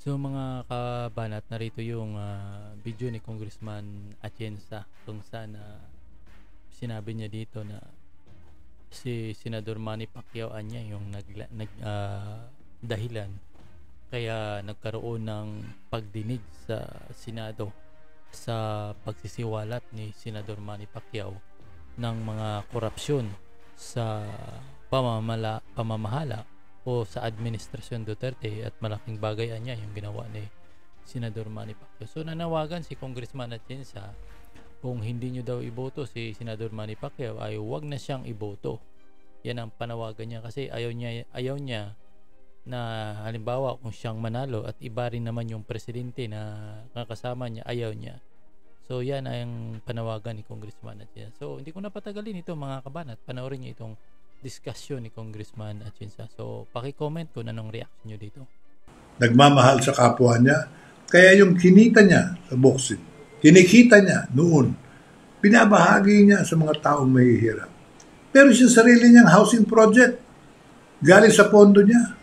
So mga kabanat, narito yung video ni Congressman Atienza kung saan sinabi niya dito na si Senador Manny Pacquiao niya yung dahilan kaya nagkaroon ng pagdinig sa Senado sa pagsisiwalat ni Senador Manny Pacquiao ng mga korupsyon sa pamamahala o sa administrasyon Duterte, at malaking bagay niya yung ginawa ni Senador Manny Pacquiao. So nanawagan si Congressman Atienza, kung hindi nyo daw iboto si Senador Manny Pacquiao ay huwag na siyang iboto. Yan ang panawagan niya kasi ayaw niya na halimbawa kung siyang manalo at iba rin naman yung presidente na kasama niya, ayaw niya. So yan ang panawagan ni Congressman Atienza. So hindi ko na patagalin ito mga kabanat, panoorin niyo itong discussion ni Congressman Atienza. So paki-comment kung anong reaction niyo dito. Nagmamahal sa kapwa niya, kaya yung kinita niya sa boxing, kinikita niya noon, binabahagi niya sa mga taong mahihirap. Pero yung sarili niyang housing project, galing sa pondo niya.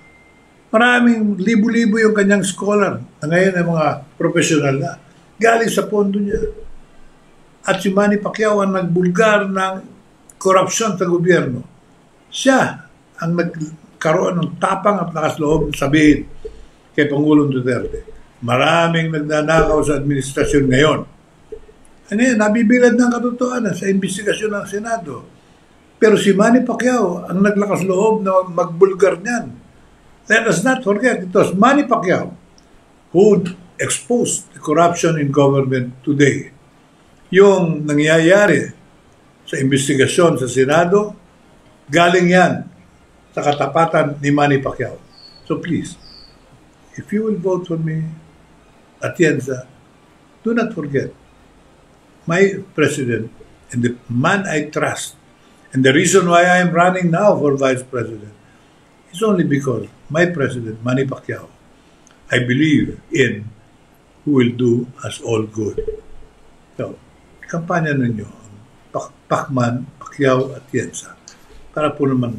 Maraming libo-libo yung kanyang scholar, na ngayon ay mga professional na, galing sa pondo niya. At si Manny Pacquiao ang nagbulgar ng korupsyon sa gobyerno. Siya ang nagkaroon ng tapang at lakas loob sabihin kay Pangulong Duterte, maraming nagnanakaw sa administrasyon ngayon. Ano yan, nabibilad ng katotohanan sa investigasyon ng Senado. Pero si Manny Pacquiao ang naglakas loob na magbulgar niyan. Let us not forget, it was Manny Pacquiao who exposed the corruption in government today. Yung nangyayari sa investigasyon sa Senado, galing yan sa katapatan ni Manny Pacquiao. So please, if you will vote for me, Atienza, do not forget my president and the man I trust. And the reason why I am running now for vice president is only because my president, Manny Pacquiao, I believe in, who will do us all good. So, kampanya ninyo, Pacman, Pacquiao, Atienza, para po naman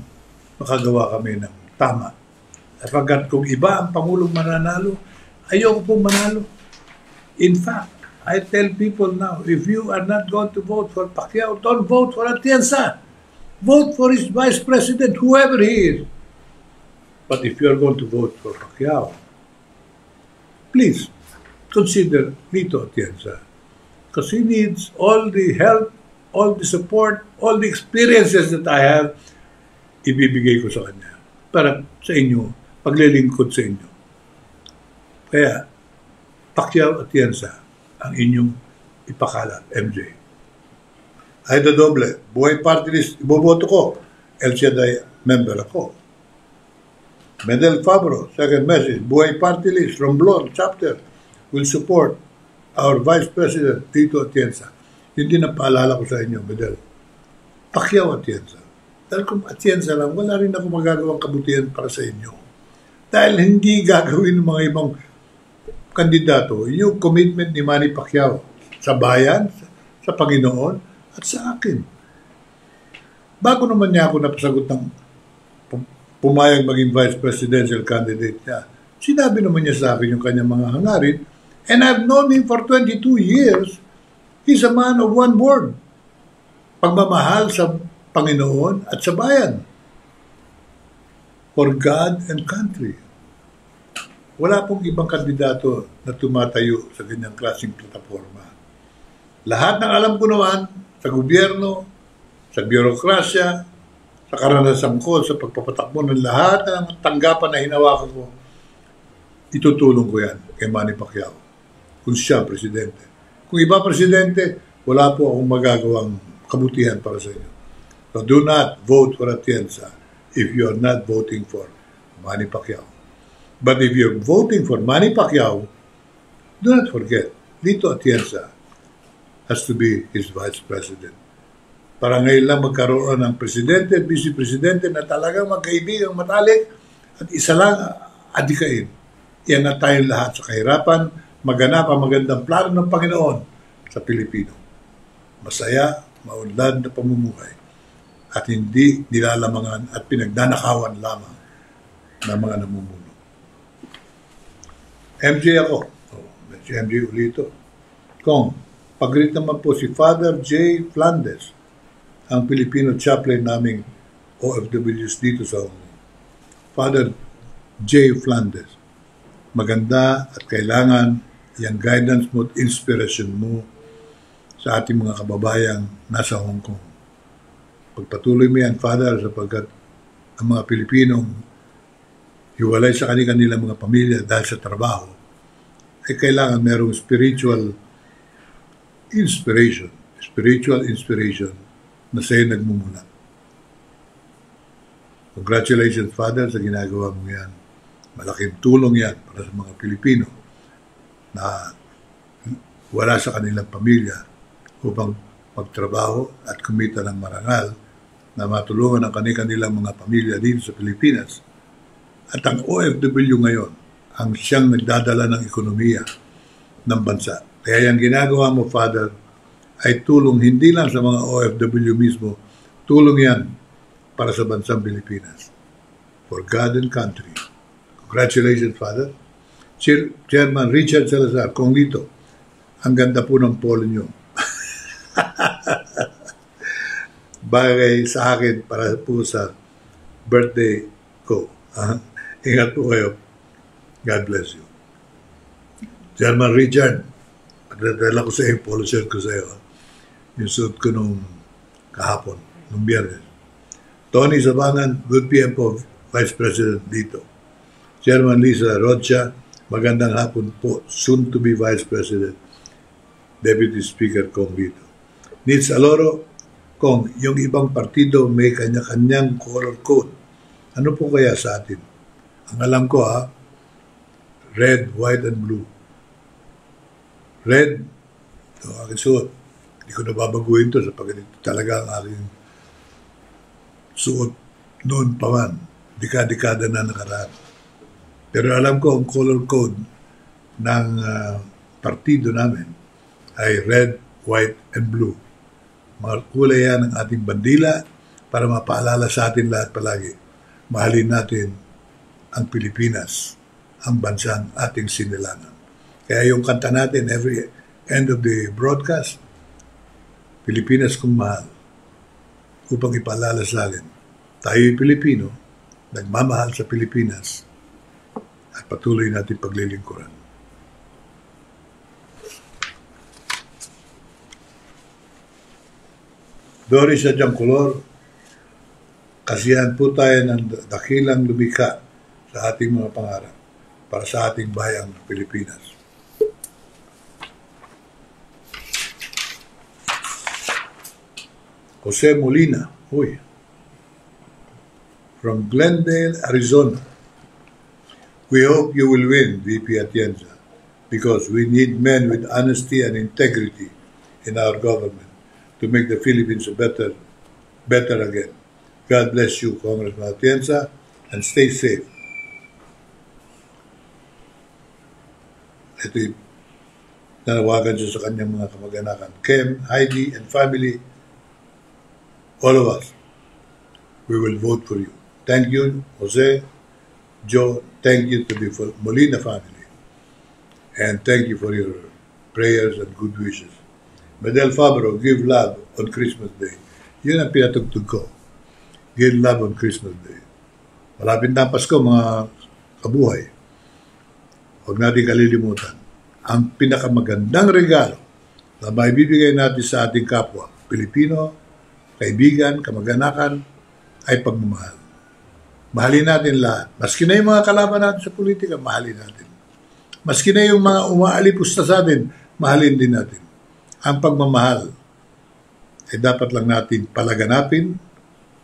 makagawa kami ng tama. Sapagkat kung iba ang Pangulong mananalo, ayoko pong manalo. In fact, I tell people now, if you are not going to vote for Pacquiao, don't vote for Atienza. Vote for his vice president, whoever he is. But if you are going to vote for Pacquiao, please consider Lito Atienza. Because he needs all the help, all the support, all the experiences that I have, ibibigay ko sa kanya para sa inyo, paglilingkod sa inyo. Kaya, Pacquiao Atienza ang inyong ipakalat, MJ. Ay da doble, buhay party list, iboboto ko, El Shaddai member ako. Medel Fabro, second message, buhay party list, Romblon chapter, will support our Vice President, Lito Atienza. Yun din ang paalala ko sa inyo, Medel. Pacquiao Atienza. Dahil kung Atienza lang, wala rin ako magagawang kabutihan para sa inyo. Dahil hindi gagawin ng mga ibang kandidato yung commitment ni Manny Pacquiao sa bayan, sa Panginoon, at sa akin. Bago naman niya ako napasagot ng pumayag maging vice presidential candidate niya, sinabi naman niya sa akin yung kanyang mga hangarin, and I've known him for 22 years. He's a man of one word. Pagmamahal sa Panginoon at sa bayan. For God and country. Wala pong ibang kandidato na tumatayo sa ganyang klaseng plataforma. Lahat ng alam ko naman, sa gobyerno, sa bürokrasya, sa karanasan ko, sa pagpapatakbo ng lahat ng tanggapan na hinawakan ko, itutulong ko yan kay Manny Pacquiao. Kung siya presidente. Kung iba presidente, wala po akong magagawang kabutihan para sa inyo. So do not vote for Atienza if you are not voting for Manny Pacquiao. But if you're voting for Manny Pacquiao, do not forget, Lito Atienza has to be his vice president. Para ngayon lang magkaroon ng presidente at vice-presidente na talagang magkaibigang matalik at isa lang adikain. Yan na tayong lahat sa kahirapan, maganap ang magandang plano ng Panginoon sa Pilipino. Masaya, maunlad na pamumuhay at hindi nilalamangan at pinagnanakawan lamang ng mga namumuno. MJ ako. Si MJ Ulito. Kung, pag-greet naman po si Father J. Flandes, ang Filipino chaplain naming OFWs dito sa Hong Kong. Father J. Flandes, maganda at kailangan yung guidance mo at inspiration mo sa ating mga kababayang nasa Hong Kong. Pagpatuloy mo yan, Father, sapagkat ang mga Pilipinong hiwalay sa kanilang mga pamilya dahil sa trabaho, ay kailangan merong spiritual inspiration na sa'yo nagmumula. Congratulations, Father, sa ginagawa mo yan. Malaking tulong yan para sa mga Pilipino na wala sa kanilang pamilya upang magtrabaho at kumita ng marangal na matulungan ang kanilang mga pamilya dito sa Pilipinas. At ang OFW ngayon, ang siyang nagdadala ng ekonomiya ng bansa. Kaya yung ginagawa mo, Father, ay tulong hindi lang sa mga OFW mismo, tulong yan para sa bansang Pilipinas. For God and country. Congratulations, Father. Chairman Richard Salazar, Kong Lito, ang ganda po ng polo nyo. Bagay sa akin para po sa birthday ko. Ingat po kayo. God bless you. Chairman Richard, pagdadala ko sa iyo, polo shirt ko sa iyo. Yung suit ko nung kahapon, nung Biyernes. Tony Sabangan, good PM po, Vice President dito. Chairman Lisa Rocha, magandang hapon po, soon to be Vice President. Deputy Speaker Kong dito. Nits Aloro, Kong, yung ibang partido may kanya-kanyang color code. Ano po kaya sa atin? Ang alam ko red, white, and blue. Red, ito ang aking suot. Hindi ko nababaguhin ito sapagkat ito talaga ang aking suot noon pa man. Dekada na nakaraan. Pero alam ko ang color code ng partido namin ay red, white, and blue. Mga kulay yan ng ating bandila para mapaalala sa atin lahat palagi. Mahalin natin ang Pilipinas, ang bansang ating sinilangan. Kaya yung kanta natin every end of the broadcast, Pilipinas kong mahal, upang ipaalala sa akin, tayo'y Pilipino, nagmamahal sa Pilipinas, at patuloy natin paglilingkuran. Doris at Jangkulor, kasiyahan po tayo ng dakilang lumikha sa ating mga pangarap para sa ating bayang Pilipinas. Jose Molina, from Glendale, Arizona. We hope you will win, VP Atienza, because we need men with honesty and integrity in our government to make the Philippines better again. God bless you, Congressman Atienza, and stay safe. Ito'y nanawagan siya sa kanyang mga kamag-anakan. Kem, Heidi, and family, all of us, we will vote for you. Thank you, Jose, Joe, thank you to the Molina family. And thank you for your prayers and good wishes. Medel Fabro, give love on Christmas Day. Yun ang pinatugtog ko. Give love on Christmas Day. Malapit na Pasko, mga kabuhay. Huwag natin kalilimutan. Ang pinakamagandang regalo na maibibigay natin sa ating kapwa, Pilipino, kaibigan, kamag-anakan, ay pagmamahal. Mahalin natin lahat. Maski na yung mga kalaban natin sa politika, mahalin natin. Maski na yung mga umaalipusta sa atin, mahalin din natin. Ang pagmamahal ay dapat lang natin palaganapin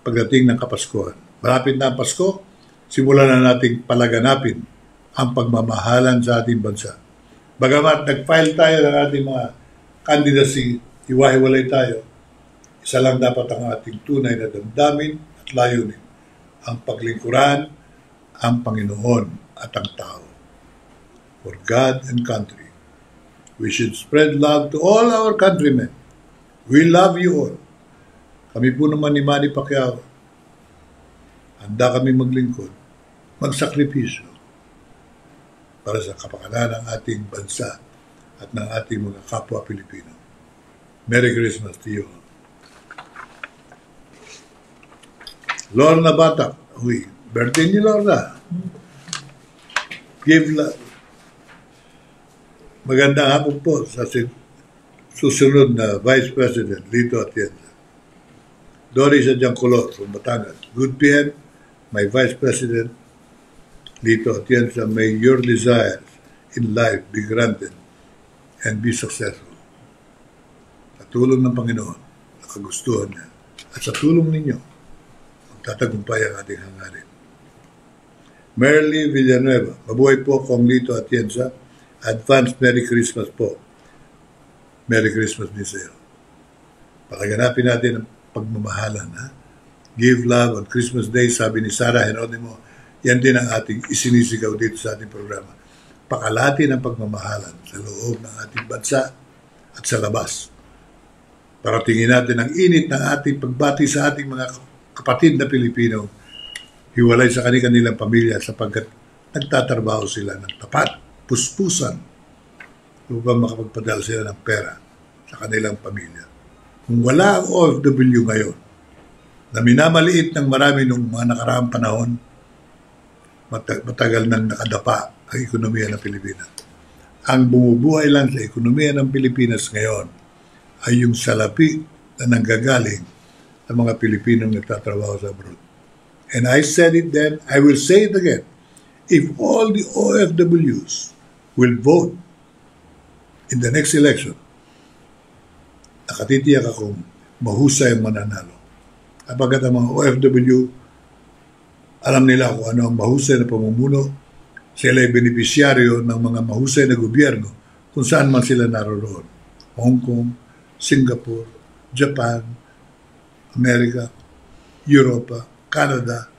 pagdating ng Kapaskuhan. Malapit na ang Pasko, simulan na natin palaganapin ang pagmamahalan sa ating bansa. Bagamat nag-file tayo ng ating mga candidacy, hiwa-hiwalay tayo, isa lang dapat ang ating tunay na damdamin at layunin, ang paglingkuran, ang Panginoon at ang tao. For God and country, we should spread love to all our countrymen. We love you all. Kami po naman ni Manny Pacquiao, handa kami maglingkod, magsakripisyo para sa kapakanan ng ating bansa at ng ating mga kapwa Pilipino. Merry Christmas to you all. Lorna Batak. Uy, birthday ni Lorna. Give love. Magandang hapon po sa susunod na Vice President Lito Atienza. Doris Adjangcolor from Batangas. Good PM, my Vice President Lito Atienza, may your desires in life be granted and be successful. Sa tulong ng Panginoon, nakagustuhan niya. At sa tulong ninyo, magtatagumpay ang ating hangarin. Merly Villanueva, mabuhay po Kong Lito Atienza. Advance Merry Christmas po. Merry Christmas din sa iyo. Pakaganapin natin ang pagmamahalan. Ha? Give love on Christmas Day, sabi ni Sarah Heronimo. Yan din ang ating isinisigaw dito sa ating programa. Pakalati ng pagmamahalan sa loob ng ating bansa at sa labas. Paratingin natin ang init ng ating pagbati sa ating mga kapatid na Pilipino, hiwalay sa kanilang pamilya sapagkat nagtatrabaho sila ng tapat, puspusan, upang makapagpadala sila ng pera sa kanilang pamilya. Kung wala ang OFW ngayon, na minamaliit ng marami nung mga nakaraang panahon, matagal nang nakadapa ang ekonomiya ng Pilipinas. Ang bumubuhay lang sa ekonomiya ng Pilipinas ngayon ay yung salapi na nanggagaling sa mga Pilipinong nagtatrabaho sa abroad. And I said it then, I will say it again. If all the OFWs will vote in the next election, nakatitiyak akong mahusay ang mananalo. Kapag ang mga OFW, alam nila kung ano ang mahusay na pamumuno, sila ay benepisyaryo ng mga mahusay na gobyerno kung saan man sila naroon. Hong Kong, Singapore, Japan, America, Europa, Canada,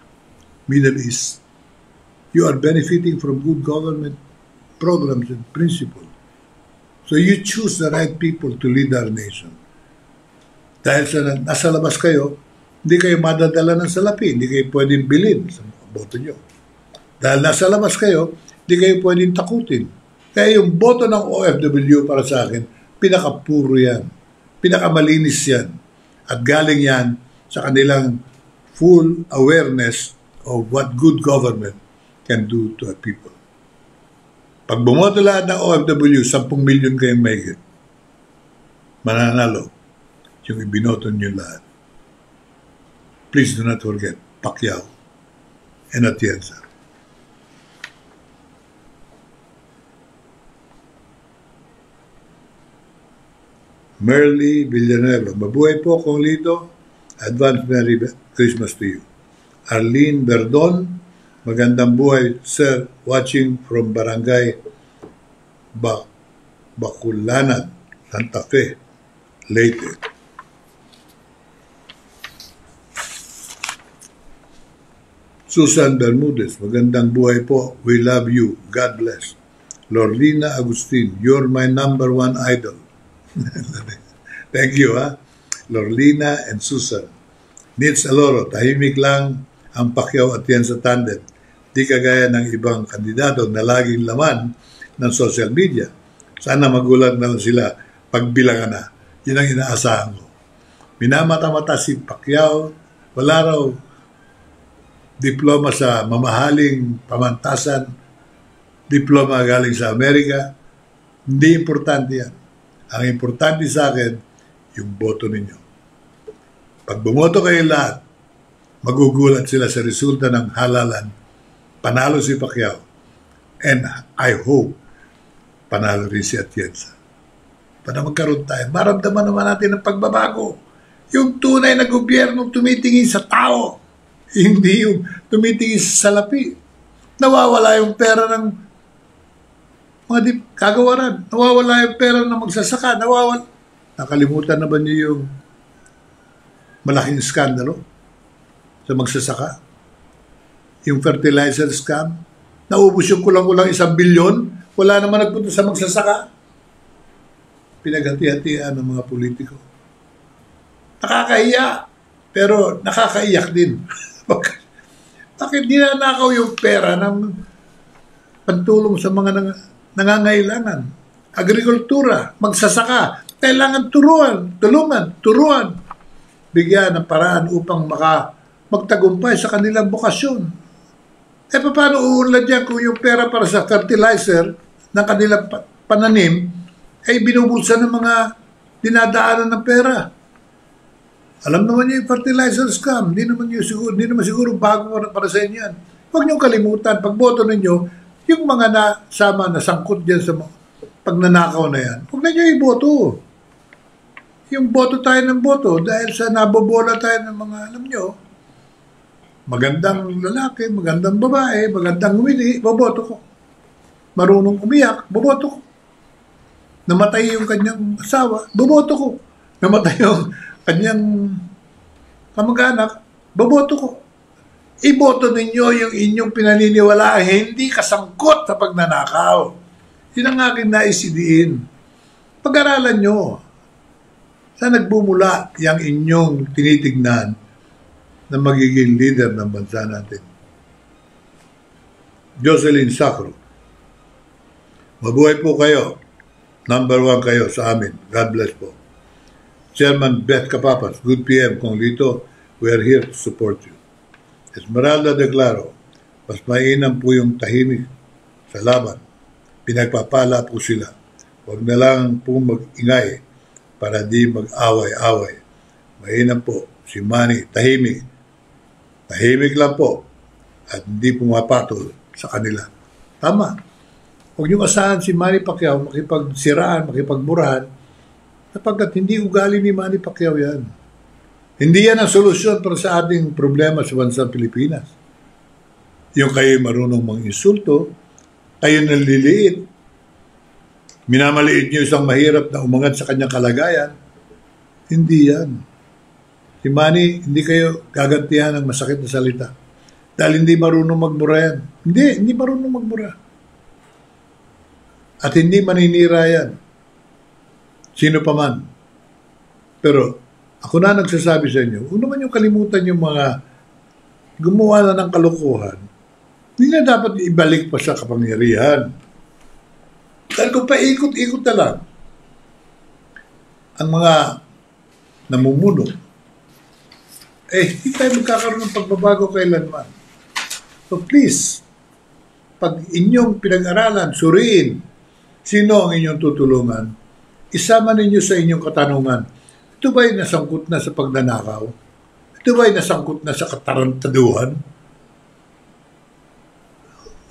Middle East. You are benefiting from good government programs and principles. So you choose the right people to lead our nation. Dahil nasa labas kayo, hindi kayo madadala ng salapi, hindi kayo pwedeng bilhin sa boto nyo. Dahil nasa labas kayo, hindi kayo pwedeng takutin. Kaya yung boto ng OFW para sa akin, pinakapuro yan, pinakamalinis yan, at galing yan sa kanilang full awareness of what good government can do to a people. Pag bumoto lahat ng OFW, 10 milyon kayong mahigit, mananalo yung ibinoto nyo lahat. Please do not forget Pacquiao and Atienza. Merly Villanueva, mabuhay po Kong Lito. Advance Merry Christmas to you. Arlene Verdon, magandang buhay, sir, watching from Barangay Baculanad, Santa Fe, Leyte. Susan Bermudez, magandang buhay po. We love you. God bless. Lorlina Agustin, you're my number one idol. Thank you, ha? Lorlina and Susan. Nits Aloro, tahimik lang ang Pacquiao Atienza tandem. Di kagaya ng ibang kandidato na laging laman ng social media. Sana magulat na lang sila pagbilangan na. Yun ang inaasahan ko. Minamata-mata si Pacquiao, wala raw diploma sa mamahaling pamantasan, diploma galing sa Amerika. Hindi importante yan. Ang importante sa akin, yung boto ninyo. Pag bumoto kayo lahat, magugulat sila sa resulta ng halalan. Panalo si Pacquiao. And I hope, panalo rin si Atienza. Para magkaroon tayo, maramdaman naman natin ang pagbabago. Yung tunay na gobyerno tumitingin sa tao. Hindi yung tumitingin sa salapi. Nawawala yung pera ng mga kagawaran. Nawawala yung pera ng magsasaka. Nakalimutan na ba niyo yung malaking skandalo sa magsasaka? Yung fertilizer scam? Naubos yung kulang-kulang 1 bilyon? Wala naman nagpunta sa magsasaka? Pinaghati-hatian ng mga politiko. Nakakahiya. Pero nakakaiyak din. Bakit ninanakaw yung pera ng pantulong sa mga nangangailangan. Agrikultura, magsasaka, kailangan tulungan, bigyan ng paraan upang magtagumpay sa kanilang bokasyon. Paano uunlad yan kung yung pera para sa fertilizer ng kanilang pananim ay binubulsa ng mga dinadaanan ng pera? Alam naman niyo yung fertilizer scam. Hindi naman siguro bago para sa inyo yan. Huwag niyong kalimutan, pag boto ninyo, yung mga nasangkot dyan sa pagnanakaw na yan, huwag na niyo iboto. Yung boto tayo ng boto dahil sa nabobola tayo ng mga, alam niyo, magandang lalaki, magandang babae, magandang humili, boboto ko. Marunong umiyak, boboto ko. Namatay yung kanyang asawa, boboto ko. Namatay yung kanyang kamag-anak, boboto ko. Iboto ninyo yung inyong pinaniniwalaan, hindi kasangkot sa pagnanakaw. Yun ang aking naisidiin. Pag-aralan nyo, saan nagbumula yung inyong tinitignan na magiging leader ng bansa natin? Jocelyn Sacro, mabuhay po kayo. Number 1 kayo sa amin. God bless po. Chairman Beth Capapas, good PM, Kong Lito, we are here to support you. Esmeralda de Claro, mas mainam po yung tahimik sa laban. Pinagpapala po sila. Huwag na lang po mag-ingay para di mag-away-away. Mainam po si Manny, tahimik. Tahimik lang po at hindi pumapatol sa kanila. Tama. Huwag niyong asahan si Manny Pacquiao makipagsiraan, makipagburahan sapagkat hindi ugali ni Manny Pacquiao yan. Hindi yan ang solusyon para sa ating problema sa bansang Pilipinas. Yung kayo marunong mang-insulto, kayo naliliit, minamaliit niyo isang mahirap na umangat sa kanyang kalagayan, hindi yan. Si Manny, hindi kayo gagantihan ng masakit na salita. Dahil hindi marunong magmura yan. Hindi marunong magmura. At hindi maninira yan. Sino pa man. Pero, ako na nagsasabi sa inyo, huwag naman yung kalimutan yung mga gumawa na ng kalokohan. Hindi na dapat ibalik pa sa kapangyarihan. Dahil kung paikot-ikot na lang ang mga namumuno, hindi tayo magkakaroon ng pagbabago kailanman. So please, pag inyong pinag-aralan, suriin, sino ang inyong tutulungan, isama ninyo sa inyong katanungan, ito ba'y nasangkot na sa pagnanakaw? Ito ba'y nasangkot na sa katarantaduhan?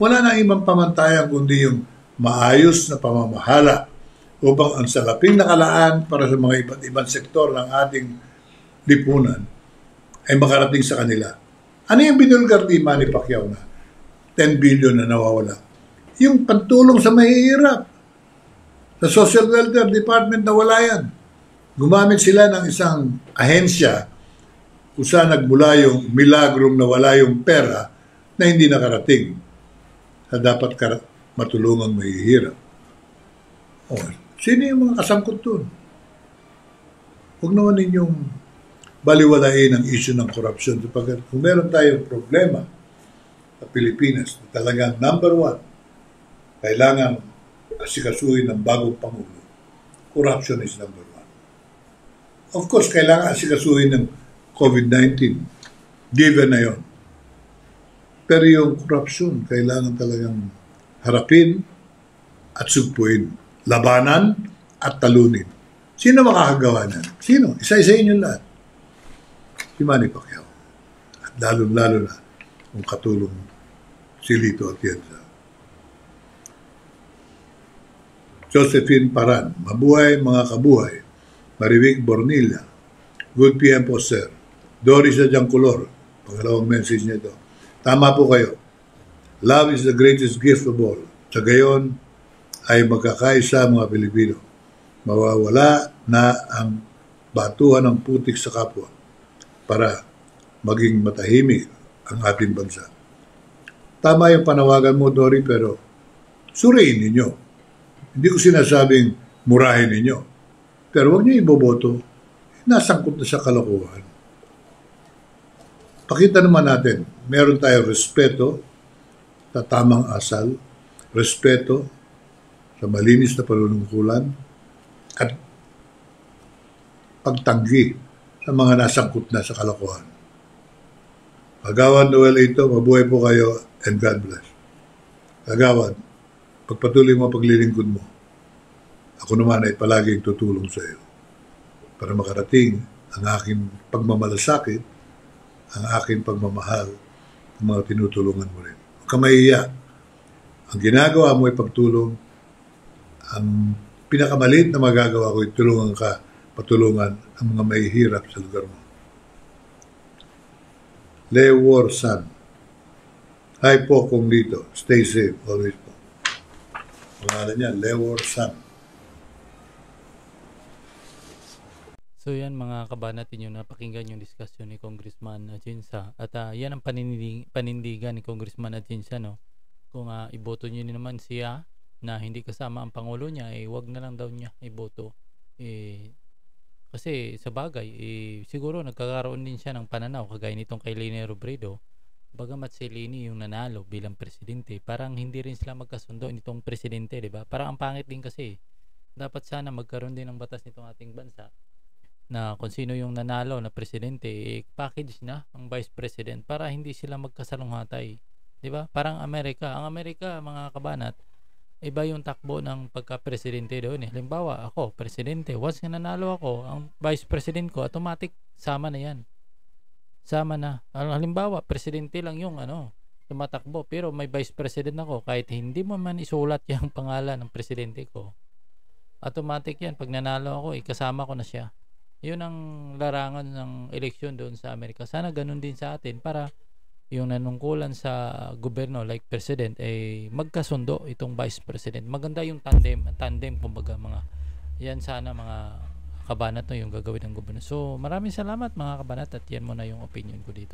Wala na ibang pamantayan kundi yung maayos na pamamahala upang ang salaping nakalaan para sa mga iba't ibang sektor ng ating lipunan ay makarating sa kanila. Ano yung binulgar ni Manny Pacquiao na 10 billion na nawawala? Yung pantulong sa mahihirap. Sa Social Welfare Department na wala yan. Gumamit sila ng isang ahensya kung saan nagmula yung milagrong na wala yung pera na hindi nakarating sa dapat matulungang mahihirap. Sino yung mga kasangkot doon? Huwag naman ninyong baliwalain ang issue ng korupsyon. Sapagkat kung meron tayong problema sa Pilipinas, talagang number 1, kailangan asikasuhin ng bagong Pangulo. Corruption is number 1. Of course, kailangan asikasuhin ng COVID-19. Given na yon. Pero yung corruption, kailangan talagang harapin at sugpuin. Labanan at talunin. Sino makakagawa niyan? Sino? Isa-isa inyo lahat. Si Manny Pacquiao. At lalo-lalo na kung katulong si Lito Atienza. Josephine Paran, mabuhay mga kabuhay. Marivic Bornilla, good PM po sir. Doris Adjangcolor, pangalawang message nito. Tama po kayo. Love is the greatest gift of all. Sa gayon ay magkakaisa mga Pilipino. Mawawala na ang batuhan ng putik sa kapwa para maging matahimik ang ating bansa. Tama yung panawagan mo, Dory, pero suriin ninyo. Hindi ko sinasabing murahin ninyo. Pero huwag niyo iboboto. Nasangkot na sa kalokohan. Pakita naman natin, meron tayong respeto sa tamang asal respeto sa malinis na panunungkulan at pagtanggi sa mga nasangkot na sa kalokohan. Kagawad Noel ito, mabuhay po kayo and God bless. Kagawad, pagpatuloy mo paglilingkod mo, ako naman ay palaging tutulong sa iyo para makarating ang aking pagmamalasakit, ang aking pagmamahal ng mga tinutulungan mo rin. Huwag ka mahiya. Ang ginagawa mo ay pagtulong. Ang pinakamaliit na magagawa ko ay tulungan ka, patulungan ang mga mahihirap sa lugar mo. Lewor San. Hi po kung dito. Stay safe always po. Pangalan niya, Lewor San. So yan mga kabanat, yung napakinggan yung diskusyon ni Congressman Atienza. At yan ang panindigan ni Congressman Atienza, no? Kung iboto niyo naman siya na hindi kasama ang Pangulo niya, wag na lang daw niya iboto. Kasi sa bagay, siguro nagkakaroon din siya ng pananaw kagaya nitong kay Leni Robredo. Bagamat si Leni yung nanalo bilang presidente, parang hindi rin sila magkasundo nitong presidente, di ba? Parang ang pangit din kasi. Dapat sana magkaroon din ng batas nitong ating bansa na kung sino yung nanalo na presidente, package na ang vice president para hindi sila magkasalunghatay. 'Di ba? Parang Amerika. Ang Amerika, mga kabanat, iba yung takbo ng pagka-presidente doon. Halimbawa, ako, presidente. Once nga nanalo ako, ang vice president ko, automatic, sama na yan. Sama na. Halimbawa, presidente lang yung tumatakbo. Pero may vice president ako. Kahit hindi mo man isulat yung pangalan ng presidente ko, automatic yan. Pag nanalo ako, kasama ko na siya. Yun ang larangan ng eleksyon doon sa Amerika. Sana ganun din sa atin para yung nanungkulan sa gobyerno like president magkasundo itong vice president. Maganda yung tandem kumbaga mga yan, sana mga kabanat yung gagawin ng gobyerno. So maraming salamat mga kabanat, at yan muna yung opinion ko dito.